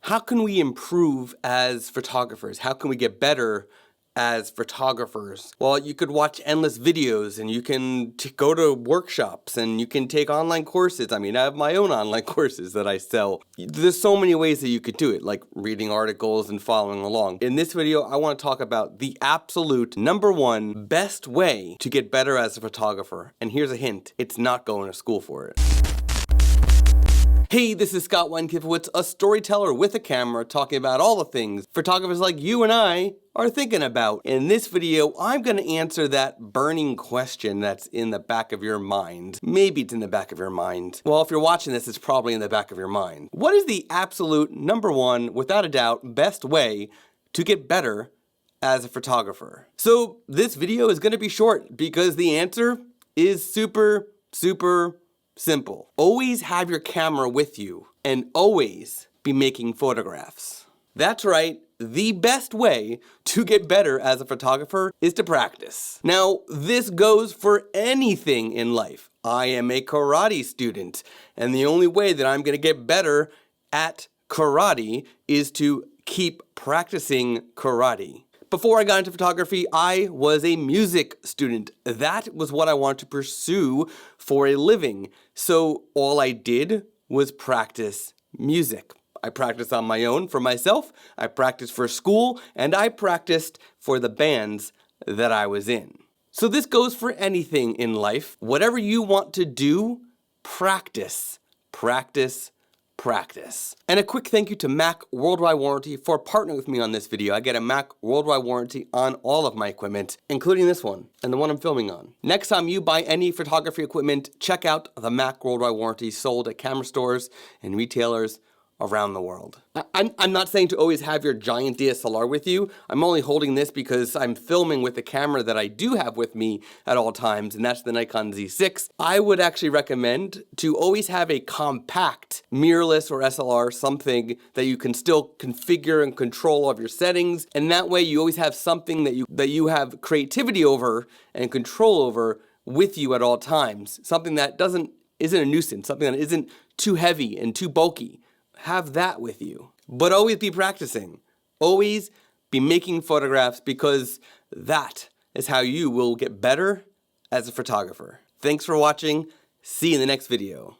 How can we improve as photographers? How can we get better as photographers? Well, you could watch endless videos, and you can go to workshops, and you can take online courses. I mean, I have my own online courses that I sell. There's so many ways that you could do it, like reading articles and following along. In this video, I want to talk about the absolute #1 best way to get better as a photographer. And here's a hint, it's not going to school for it. Hey, this is Scott Weinkiewicz, a storyteller with a camera, talking about all the things photographers like you and I are thinking about. In this video, I'm going to answer that burning question that's in the back of your mind. Maybe it's in the back of your mind. Well, if you're watching this, it's probably in the back of your mind. What is the absolute #1, without a doubt, best way to get better as a photographer? So this video is going to be short because the answer is super simple. Always have your camera with you and always be making photographs. That's right, the best way to get better as a photographer is to practice. Now, this goes for anything in life. I am a karate student, and the only way that I'm going to get better at karate is to keep practicing karate. Before I got into photography, I was a music student. That was what I wanted to pursue for a living. So all I did was practice music. I practiced on my own for myself, I practiced for school, and I practiced for the bands that I was in. So this goes for anything in life. Whatever you want to do, practice, practice, practice. And a quick thank you to Mac Worldwide Warranty for partnering with me on this video. I get a Mac Worldwide Warranty on all of my equipment, including this one and the one I'm filming on. Next time you buy any photography equipment, check out the Mac Worldwide Warranty sold at camera stores and retailers around the world. I'm not saying to always have your giant DSLR with you. I'm only holding this because I'm filming with the camera that I do have with me at all times, and that's the Nikon Z6. I would actually recommend to always have a compact mirrorless or SLR, something that you can still configure and control all of your settings, and that way you always have something that you have creativity over and control over with you at all times. Something that isn't a nuisance, something that isn't too heavy and too bulky. Have that with you. But always be practicing. Always be making photographs, because that is how you will get better as a photographer. Thanks for watching. See you in the next video.